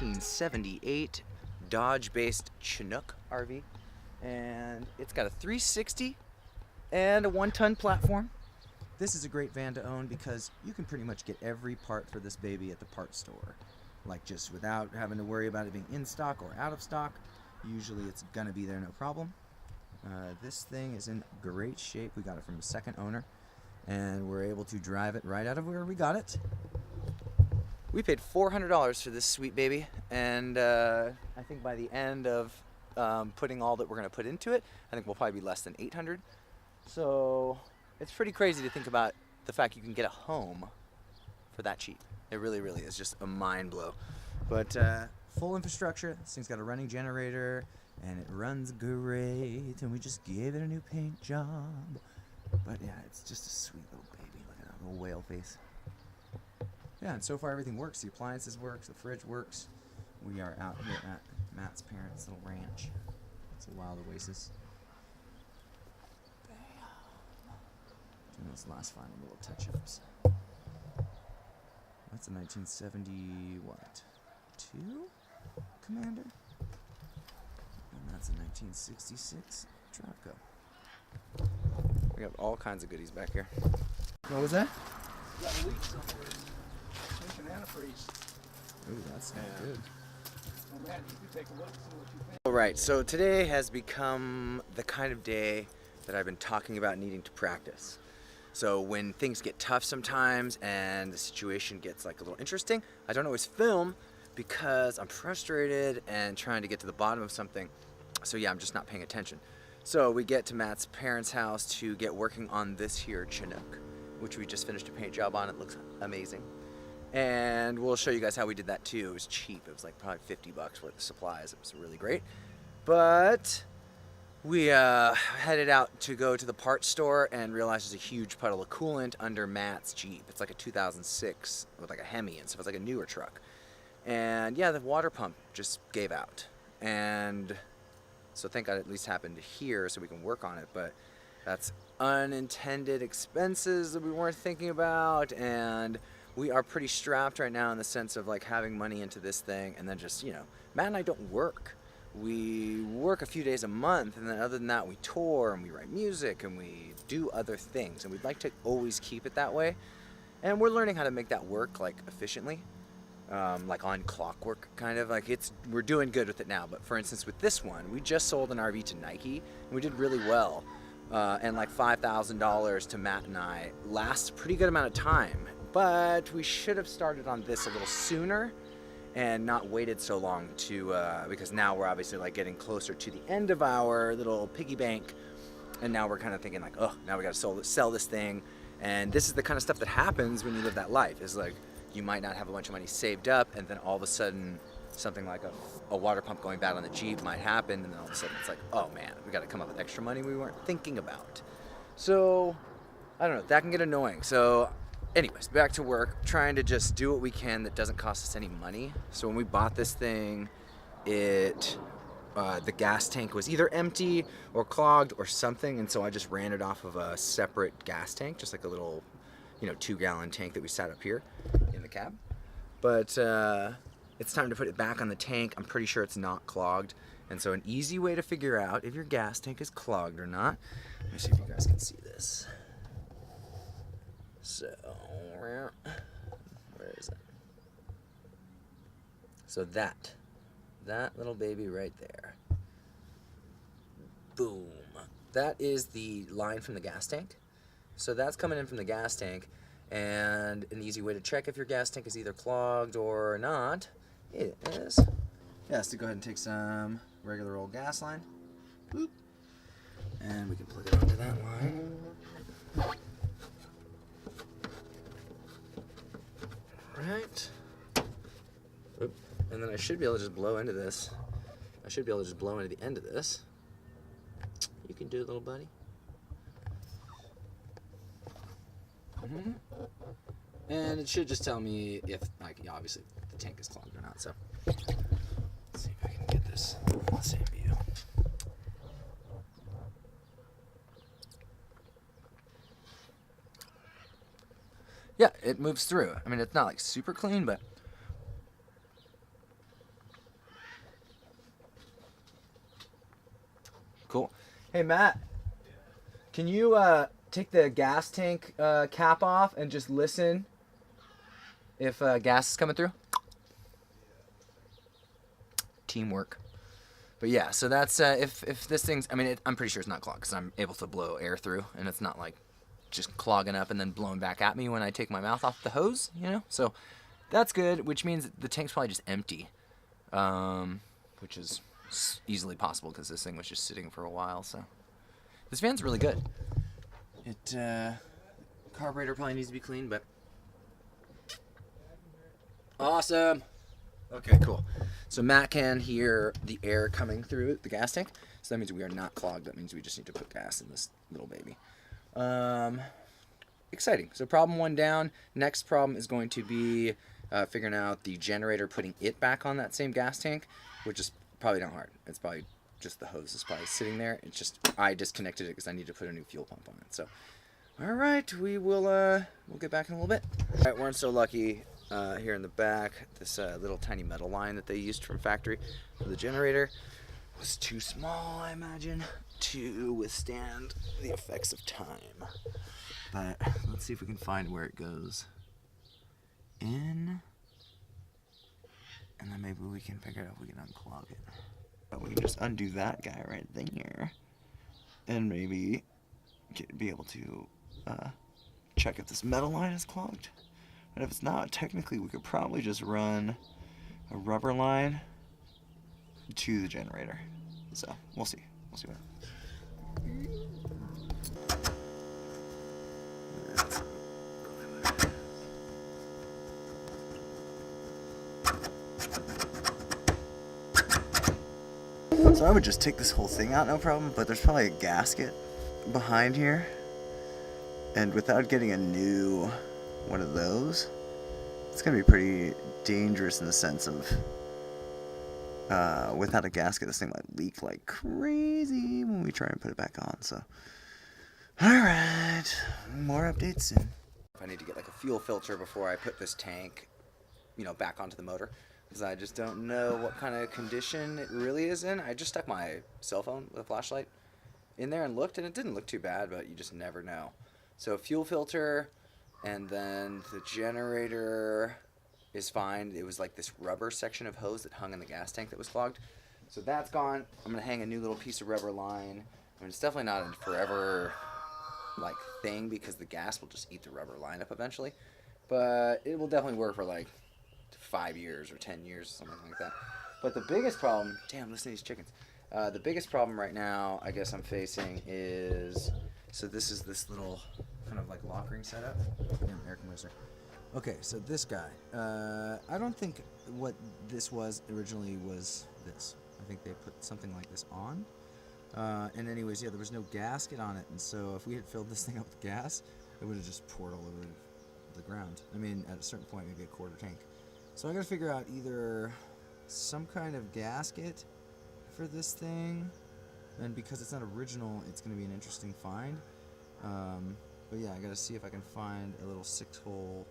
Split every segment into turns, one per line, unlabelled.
1978 Dodge-based Chinook RV, and it's got a 360 and a 1-ton platform. This is a great van to own because you can pretty much get every part for this baby at the parts store, like just without having to worry about it being in stock or out of stock. Usually it's gonna be there, no problem. This thing is in great shape. We got it from a second owner, and we're able to drive it right out of where we got it. We paid $400 for this sweet baby, and I think by the end of putting all that we're gonna put into it, I think we'll probably be less than $800. So it's pretty crazy to think about the fact you can get a home for that cheap. It really, really is just a mind blow. But full infrastructure. This thing's got a running generator, and it runs great, and we just gave it a new paint job. But yeah, it's just a sweet little baby. Look at that little whale face. Yeah, and so far everything works. The appliances work, the fridge works. We are out here at Matt's parents' little ranch. It's a wild oasis. Doing those last final little touch-ups. That's a 1970 what? 2 Commander? And that's a 1966 Travco. We got all kinds of goodies back here. What was that?
Got a leak somewhere. Pink antifreeze.
Ooh, that's not good.
Well, Matt, you can take a look and see what you think.
All right, so today has become the kind of day that I've been talking about needing to practice. So when things get tough sometimes and the situation gets like a little interesting, I don't always film because I'm frustrated and trying to get to the bottom of something. So yeah, I'm just not paying attention. So we get to Matt's parents' house to get working on this here Chinook, which we just finished a paint job on. It looks amazing. And we'll show you guys how we did that too. It was cheap. It was like probably 50 bucks worth of supplies. It was really great. But we headed out to go to the parts store and realized there's a huge puddle of coolant under Matt's Jeep. It's like a 2006 with like a Hemi and stuff. It's like a newer truck. And yeah, the water pump just gave out. And so thank God it at least happened here so we can work on it. But that's unintended expenses that we weren't thinking about. And we are pretty strapped right now in the sense of like having money into this thing and then just, you know, Matt and I don't work. We work a few days a month, and then other than that we tour and we write music and we do other things, and we'd like to always keep it that way. And we're learning how to make that work like efficiently, like on clockwork kind of. Like we're doing good with it now. But for instance, with this one, we just sold an RV to Nike and we did really well, and like $5,000 to Matt and I lasts a pretty good amount of time. But we should have started on this a little sooner and not waited so long to, because now we're obviously like getting closer to the end of our little piggy bank, and now we're kind of thinking like, oh, now we got to sell this thing. And this is the kind of stuff that happens when you live that life. Is like you might not have a bunch of money saved up, and then all of a sudden something like a water pump going bad on the Jeep might happen, and then all of a sudden it's like, oh man, we got to come up with extra money we weren't thinking about. So I don't know, that can get annoying. So anyways, back to work, trying to just do what we can that doesn't cost us any money. So when we bought this thing, the gas tank was either empty or clogged or something, and so I just ran it off of a separate gas tank, just like a little, 2-gallon tank that we sat up here in the cab. But it's time to put it back on the tank. I'm pretty sure it's not clogged, and so an easy way to figure out if your gas tank is clogged or not, let me see if you guys can see this. So, where is it? So that little baby right there. Boom. That is the line from the gas tank. So that's coming in from the gas tank, and an easy way to check if your gas tank is either clogged or not is, to go ahead and take some regular old gas line. Boop. And we can plug it onto that line. Right. Oop. And then I should be able to just blow into this. I should be able to just blow into the end of this. You can do it, little buddy. And it should just tell me if, obviously the tank is clogged or not. So let's see if I can get this in the same view. Yeah, it moves through. I mean, it's not like super clean, but Hey, Matt. Can you take the gas tank cap off and just listen if gas is coming through? Teamwork. But yeah, so that's if this thing's, I mean, I'm pretty sure it's not clogged because I'm able to blow air through, and it's not like just clogging up and then blowing back at me when I take my mouth off the hose, you know? So that's good, which means the tank's probably just empty, which is easily possible because this thing was just sitting for a while. So this van's really good. Carburetor probably needs to be cleaned, but awesome. Okay, cool. So Matt can hear the air coming through the gas tank, so that means we are not clogged. That means we just need to put gas in this little baby. Exciting. So problem 1 down. Next problem is going to be figuring out the generator, putting it back on that same gas tank, which is probably not hard. It's probably just the hose is probably sitting there. It's just I disconnected it because I need to put a new fuel pump on it. So, all right, we'll get back in a little bit. All right, we're so lucky. Here in the back, this little tiny metal line that they used from factory for the generator was too small, I imagine, to withstand the effects of time. But let's see if we can find where it goes in, and then maybe we can figure out if we can unclog it. But we can just undo that guy right there, and maybe be able to check if this metal line is clogged. And if it's not, technically we could probably just run a rubber line to the generator. So we'll see. We'll see what happens. So I would just take this whole thing out, no problem, but there's probably a gasket behind here. And without getting a new one of those, it's gonna be pretty dangerous in the sense of without a gasket, this thing might leak like crazy when we try and put it back on. So alright, more updates soon. I need to get like a fuel filter before I put this tank, you know, back onto the motor, because I just don't know what kind of condition it really is in. I just stuck my cell phone with a flashlight in there and looked, and it didn't look too bad, but you just never know. So fuel filter, and then the generator is fine. It was like this rubber section of hose that hung in the gas tank that was clogged. So that's gone. I'm gonna hang a new little piece of rubber line. I mean, it's definitely not a forever like thing because the gas will just eat the rubber line up eventually. But it will definitely work for like 5 years or 10 years, something like that. But the biggest problem, damn, listen to these chickens. The biggest problem right now, I guess I'm facing is, so this is this little kind of like lock ring setup. Damn, air compressor. Okay, so this guy, I don't think what this was originally was this. I think they put something like this on. And anyways, yeah, there was no gasket on it, and so if we had filled this thing up with gas, it would have just poured all over the ground. I mean, at a certain point, maybe a quarter tank. So I gotta figure out either some kind of gasket for this thing, and because it's not original, it's gonna be an interesting find. But yeah, I gotta see if I can find a little 6-hole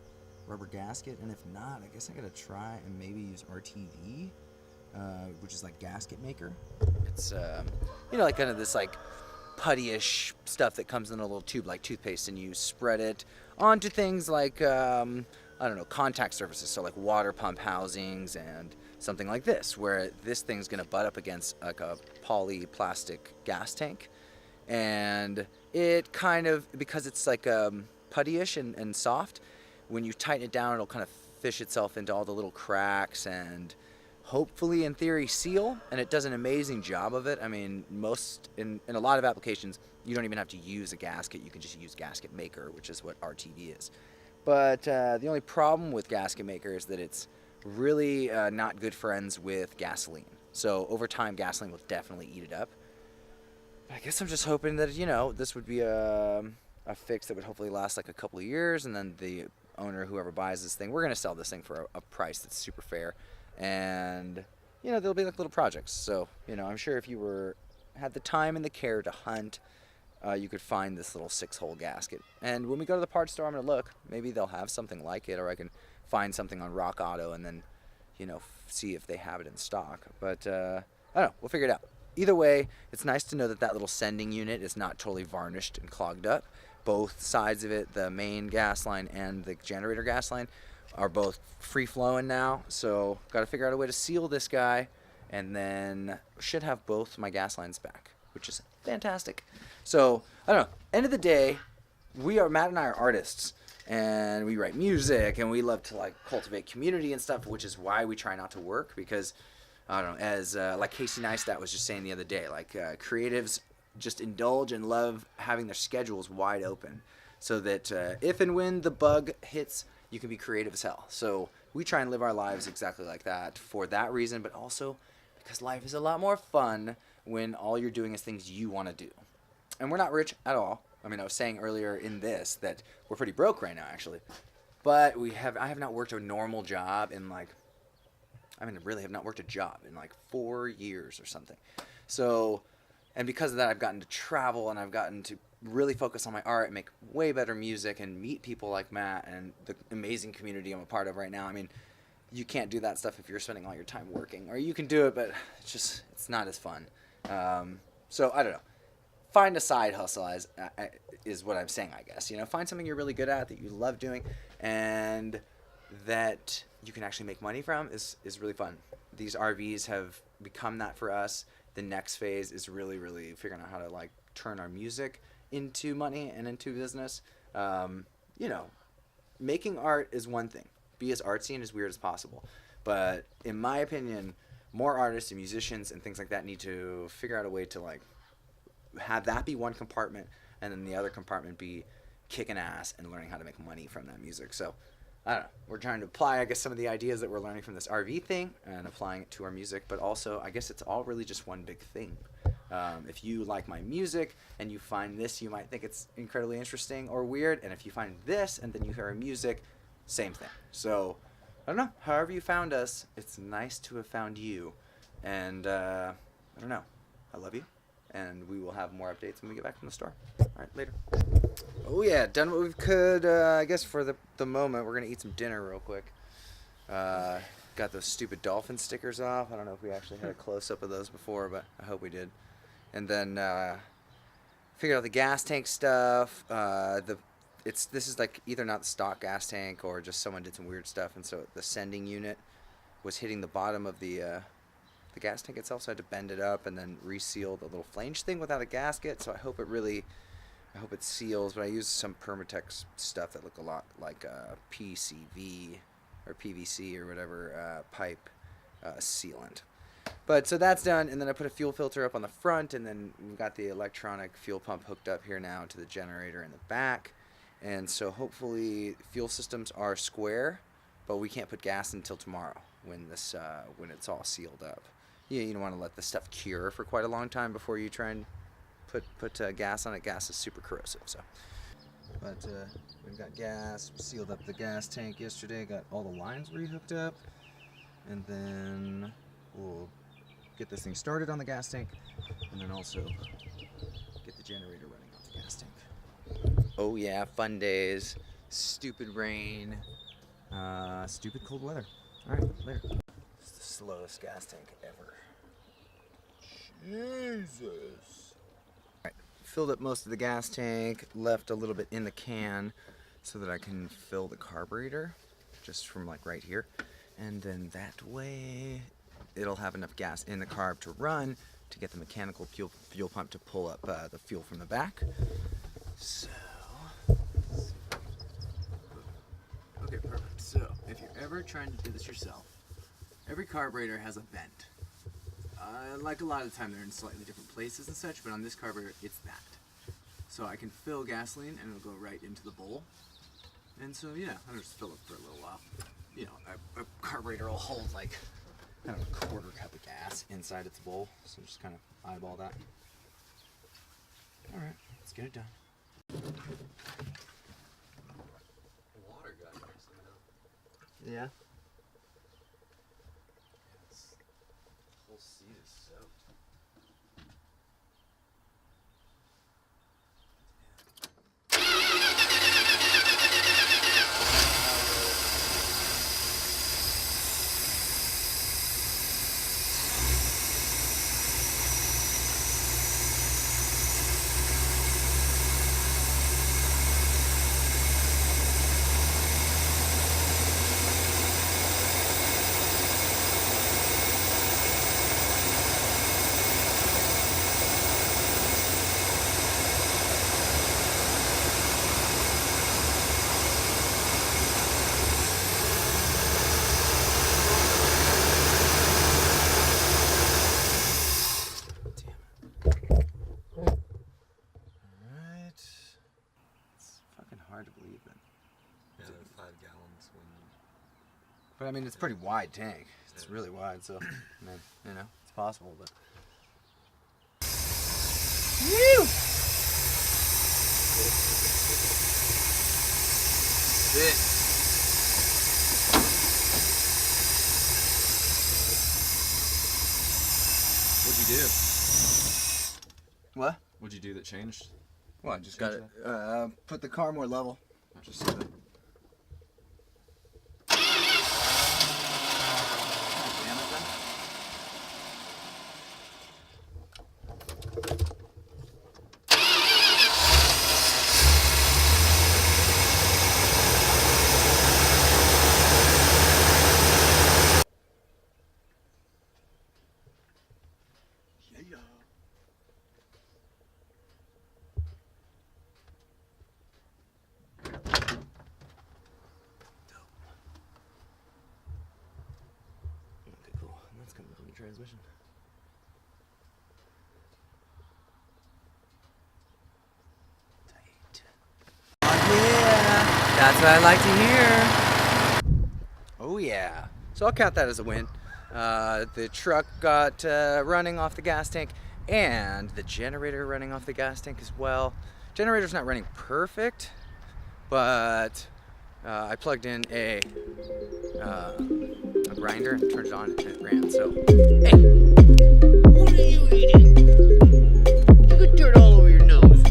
rubber gasket, and if not, I guess I gotta try and maybe use RTV, which is like gasket maker. It's you know, like kind of this like putty-ish stuff that comes in a little tube like toothpaste, and you spread it onto things like I don't know, contact surfaces, so like water pump housings and something like this, where this thing's gonna butt up against like a poly plastic gas tank, and it kind of, because it's like putty-ish and soft, when you tighten it down, it'll kind of fish itself into all the little cracks and hopefully in theory seal, and it does an amazing job of it. I mean, in a lot of applications, you don't even have to use a gasket, you can just use gasket maker, which is what RTV is. But the only problem with gasket maker is that it's really not good friends with gasoline. So over time, gasoline will definitely eat it up. I guess I'm just hoping that, you know, this would be a fix that would hopefully last like a couple of years, and then the owner, whoever buys this thing, we're going to sell this thing for a price that's super fair. And, you know, there'll be like little projects. So, you know, I'm sure if you had the time and the care to hunt, you could find this little 6-hole gasket. And when we go to the parts store, I'm going to look. Maybe they'll have something like it, or I can find something on Rock Auto and then, you know, see if they have it in stock. But, I don't know. We'll figure it out. either way, it's nice to know that that little sending unit is not totally varnished and clogged up. Both sides of it, the main gas line and the generator gas line, are both free flowing now. So got to figure out a way to seal this guy, and then should have both my gas lines back, which is fantastic. So I don't know. End of the day, Matt and I are artists, and we write music, and we love to like cultivate community and stuff, which is why we try not to work, because I don't know, as like Casey Neistat was just saying the other day, like creatives just indulge and love having their schedules wide open, so that if and when the bug hits, you can be creative as hell. So we try and live our lives exactly like that for that reason, but also because life is a lot more fun when all you're doing is things you want to do. And we're not rich at all. I mean, I was saying earlier in this that we're pretty broke right now, actually. But I have not worked a normal job in like, I really have not worked a job in like 4 years or something. So, and because of that, I've gotten to travel, and I've gotten to really focus on my art and make way better music and meet people like Matt and the amazing community I'm a part of right now. I mean, you can't do that stuff if you're spending all your time working. Or you can do it, but it's not as fun. So, I don't know. Find a side hustle is what I'm saying, I guess. You know, find something you're really good at that you love doing and that you can actually make money from is really fun. These RVs have become that for us. The next phase is really, really figuring out how to like turn our music into money and into business. You know, making art is one thing. Be as artsy and as weird as possible. But in my opinion, more artists and musicians and things like that need to figure out a way to like have that be one compartment, and then the other compartment be kicking ass and learning how to make money from that music. So I don't know, we're trying to apply, I guess, some of the ideas that we're learning from this RV thing and applying it to our music, but also I guess it's all really just one big thing. If you like my music and you find this, you might think it's incredibly interesting or weird, and if you find this and then you hear our music, same thing. So I don't know, however you found us, it's nice to have found you, and I don't know, I love you. And we will have more updates when we get back from the store. All right, later. Oh yeah, done what we could. I guess for the moment, we're gonna eat some dinner real quick. Got those stupid dolphin stickers off. I don't know if we actually had a close up of those before, but I hope we did. And then figured out the gas tank stuff. This is like either not the stock gas tank or just someone did some weird stuff, and so the sending unit was hitting the bottom of the gas tank itself, so I had to bend it up and then reseal the little flange thing without a gasket. So I hope it seals, but I used some Permatex stuff that look a lot like PCV or PVC or whatever pipe sealant. But so that's done, and then I put a fuel filter up on the front, and then we've got the electronic fuel pump hooked up here now to the generator in the back. And so hopefully fuel systems are square, but we can't put gas until tomorrow when it's all sealed up. You don't want to let this stuff cure for quite a long time before you try and put gas on it. Gas is super corrosive. So, but we've got gas. We sealed up the gas tank yesterday. Got all the lines rehooked up, and then we'll get this thing started on the gas tank, and then also get the generator running on the gas tank. Oh yeah, fun days. Stupid rain. Stupid cold weather. All right, later. It's the slowest gas tank ever. Jesus. Alright, filled up most of the gas tank, left a little bit in the can so that I can fill the carburetor just from like right here. And then that way it'll have enough gas in the carb to run to get the mechanical fuel pump to pull up the fuel from the back. So, okay, perfect. So, if you're ever trying to do this yourself, every carburetor has a vent. Like a lot of the time they're in slightly different places and such, but on this carburetor it's that. So I can fill gasoline and it'll go right into the bowl. And so yeah, I'll just fill it for a little while. You know, a carburetor will hold like, I don't know, a quarter cup of gas inside its bowl. So just kind of eyeball that. Alright, let's get it done. Water got here somehow. Yeah. Whole seat is soaked. But I mean, it's a pretty wide tank. It's really wide, so I mean, you know, it's possible. But woo! This.
What'd you do?
What?
What'd you do that changed?
Well, I just got to put the car more level.
I just said it.
Okay, cool. And that's coming from the transmission. Tight. Oh yeah, that's what I like to hear. Oh yeah. So I'll count that as a win. The truck got running off the gas tank, and the generator running off the gas tank as well. Generator's not running perfect, but I plugged in a grinder and turned it on and it ran. So, hey, what are you eating? You got dirt all over your nose.